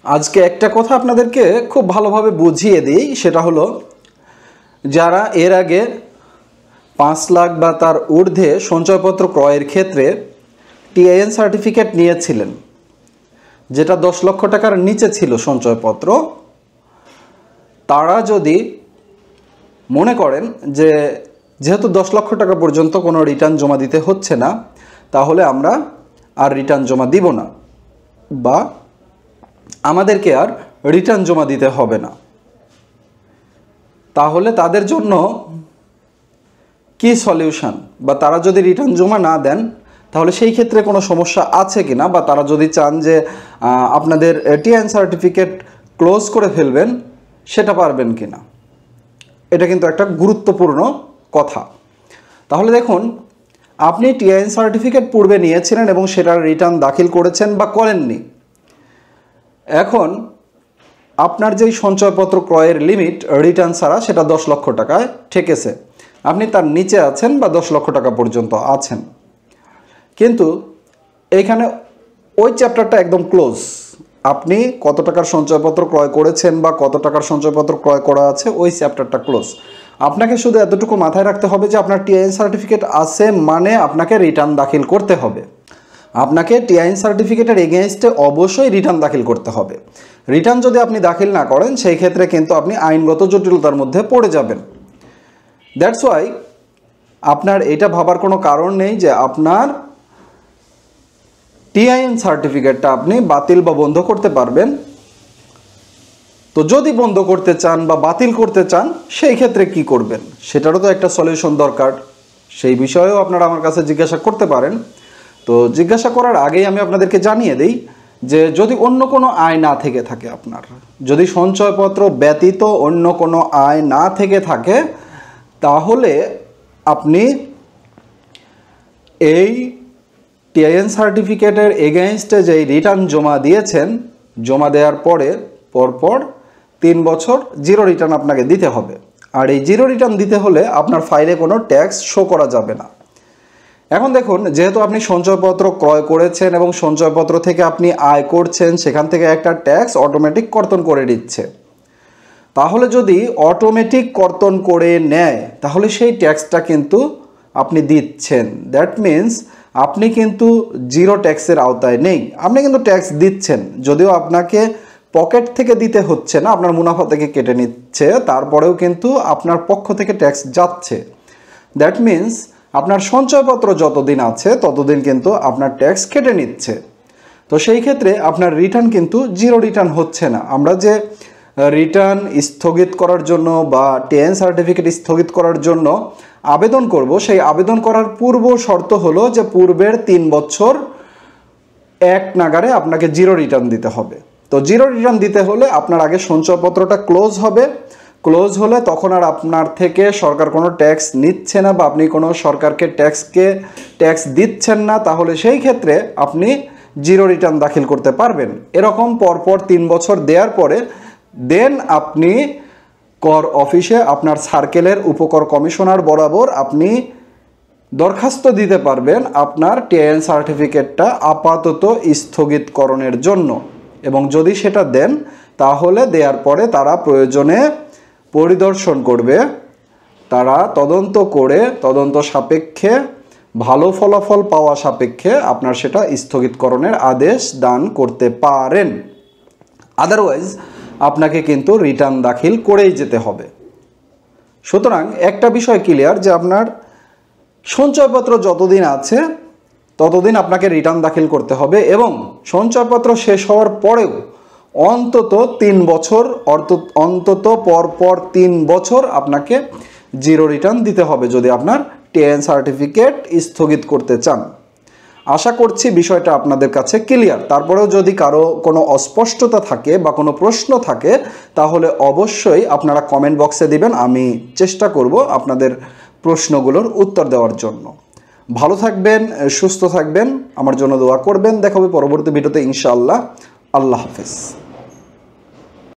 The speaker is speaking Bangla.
আজকে একটা কথা আপনাদেরকে খুব ভালোভাবে বুঝিয়ে দিই, সেটা হলো যারা এর আগে 5 লাখ বা তার ঊর্ধ্বে সঞ্চয়পত্র ক্রয়ের ক্ষেত্রে টিআইএন সার্টিফিকেট নিয়েছিলেন, যেটা 10 লক্ষ টাকার নিচে ছিল সঞ্চয়পত্র, তারা যদি মনে করেন যে যেহেতু 10 লক্ষ টাকা পর্যন্ত কোনো রিটার্ন জমা দিতে হচ্ছে না, তাহলে আমরা আর রিটার্ন জমা দিব না বা আমাদেরকে আর রিটার্ন জমা দিতে হবে না, তাহলে তাদের জন্য কি সলিউশন, বা তারা যদি রিটার্ন জমা না দেন তাহলে সেই ক্ষেত্রে কোনো সমস্যা আছে কিনা, বা তারা যদি চান যে আপনাদের টিআইএন সার্টিফিকেট ক্লোজ করে ফেলবেন, সেটা পারবেন কিনা, এটা কিন্তু একটা গুরুত্বপূর্ণ কথা। তাহলে দেখুন, আপনি টিআইএন সার্টিফিকেট পূর্বে নিয়েছিলেন এবং সেটার রিটার্ন দাখিল করেছেন বা করেননি। এখন আপনার যেই সঞ্চয়পত্র ক্রয়ের লিমিট রিটার্ন ছাড়া সেটা 10 লক্ষ টাকায় ঠেকেছে, আপনি তার নিচে আছেন বা 10 লক্ষ টাকা পর্যন্ত আছেন, কিন্তু এইখানে ওই চ্যাপ্টারটা একদম ক্লোজ। আপনি কত টাকার সঞ্চয়পত্র ক্রয় করেছেন বা কত টাকার সঞ্চয়পত্র ক্রয় করা আছে, ওই চ্যাপ্টারটা ক্লোজ। আপনাকে শুধু এতটুকু মাথায় রাখতে হবে যে আপনার টিআইএন সার্টিফিকেট আছে মানে আপনাকে রিটার্ন দাখিল করতে হবে। আপনাকে টিআইএন সার্টিফিকেটের এগেইনস্টে অবশ্যই রিটার্ন দাখিল করতে হবে। রিটার্ন যদি আপনি দাখিল না করেন, সেই ক্ষেত্রে কিন্তু আপনি আইনগত জটিলতার মধ্যে পড়ে যাবেন। দ্যাটস ওয়াই আপনার এটা ভাবার কোনো কারণ নেই যে আপনার টিআইএন সার্টিফিকেটটা আপনি বাতিল বা বন্ধ করতে পারবেন। তো যদি বন্ধ করতে চান বা বাতিল করতে চান, সেই ক্ষেত্রে কি করবেন, সেটারও তো একটা সলিউশন দরকার। সেই বিষয়েও আপনারা আমার কাছে জিজ্ঞাসা করতে পারেন। তো জিজ্ঞাসা করার আগেই আমি আপনাদেরকে জানিয়ে দিই যে যদি অন্য কোনো আয় না থেকে থাকে, আপনার যদি সঞ্চয়পত্র ব্যতীত অন্য কোনো আয় না থেকে থাকে, তাহলে আপনি এই টিআইএন সার্টিফিকেটের এগেইনস্টে যেই রিটার্ন জমা দিয়েছেন, জমা দেওয়ার পরে পরপর 3 বছর জিরো রিটার্ন আপনাকে দিতে হবে। আর এই জিরো রিটার্ন দিতে হলে আপনার ফাইলে কোনো ট্যাক্স শো করা যাবে না। এখন দেখুন, যেহেতু আপনি সঞ্চয়পত্র ক্রয় করেছেন এবং সঞ্চয়পত্র থেকে আপনি আয় করছেন, সেখান থেকে একটা ট্যাক্স অটোমেটিক কর্তন করে দিচ্ছে। তাহলে যদি অটোমেটিক কর্তন করে নেয়, তাহলে সেই ট্যাক্সটা কিন্তু আপনি দিচ্ছেন। দ্যাট মিন্স আপনি কিন্তু জিরো ট্যাক্সের আওতায় নেই, আপনি কিন্তু ট্যাক্স দিচ্ছেন, যদিও আপনাকে পকেট থেকে দিতে হচ্ছে না, আপনার মুনাফা থেকে কেটে নিচ্ছে, তারপরেও কিন্তু আপনার পক্ষ থেকে ট্যাক্স যাচ্ছে। দ্যাট মিন্স আপনার সঞ্চয়পত্র যতদিন আছে ততদিন কিন্তু আপনার ট্যাক্স কেটে নিচ্ছে। তো সেই ক্ষেত্রে আপনার রিটার্ন কিন্তু জিরো রিটার্ন হচ্ছে না। আমরা যে রিটার্ন স্থগিত করার জন্য বা টিআইএন সার্টিফিকেট স্থগিত করার জন্য আবেদন করব, সেই আবেদন করার পূর্ব শর্ত হলো যে পূর্বের 3 বছর এক নাগারে আপনাকে জিরো রিটার্ন দিতে হবে। তো জিরো রিটার্ন দিতে হলে আপনার আগে সঞ্চয়পত্রটা ক্লোজ হবে। ক্লোজ হলে তখন আর আপনার থেকে সরকার কোনো ট্যাক্স নিচ্ছে না বা আপনি কোনো সরকারকে ট্যাক্স দিচ্ছেন না, তাহলে সেই ক্ষেত্রে আপনি জিরো রিটার্ন দাখিল করতে পারবেন। এরকম পরপর 3 বছর দেওয়ার পরে দেন আপনি কর অফিসে আপনার সার্কেলের উপকর কমিশনার বরাবর আপনি দরখাস্ত দিতে পারবেন আপনার টিআইএন সার্টিফিকেটটা আপাতত স্থগিতকরণের জন্য। এবং যদি সেটা দেন, তাহলে দেওয়ার পরে তারা প্রয়োজনে পরিদর্শন করবে, তারা তদন্ত করে তদন্ত সাপেক্ষে ভালো ফলাফল পাওয়া সাপেক্ষে আপনার সেটা স্থগিতকরণের আদেশ দান করতে পারেন। আদারওয়াইজ আপনাকে কিন্তু রিটার্ন দাখিল করেই যেতে হবে। সুতরাং একটা বিষয় ক্লিয়ার যে আপনার সঞ্চয়পত্র যতদিন আছে ততদিন আপনাকে রিটার্ন দাখিল করতে হবে, এবং সঞ্চয়পত্র শেষ হওয়ার পরেও অন্তত 3 বছর অন্তত পরপর 3 বছর আপনাকে জিরো রিটার্ন দিতে হবে যদি আপনার টিআইএন সার্টিফিকেট স্থগিত করতে চান। আশা করছি বিষয়টা আপনাদের কাছে ক্লিয়ার। তারপরেও যদি কারো কোনো অস্পষ্টতা থাকে বা কোনো প্রশ্ন থাকে, তাহলে অবশ্যই আপনারা কমেন্ট বক্সে দিবেন, আমি চেষ্টা করব আপনাদের প্রশ্নগুলোর উত্তর দেওয়ার জন্য। ভালো থাকবেন, সুস্থ থাকবেন, আমার জন্য দোয়া করবেন। দেখা হবে পরবর্তী ভিডিওতে ইনশাআল্লাহ। আল্লাহ হাফেজ।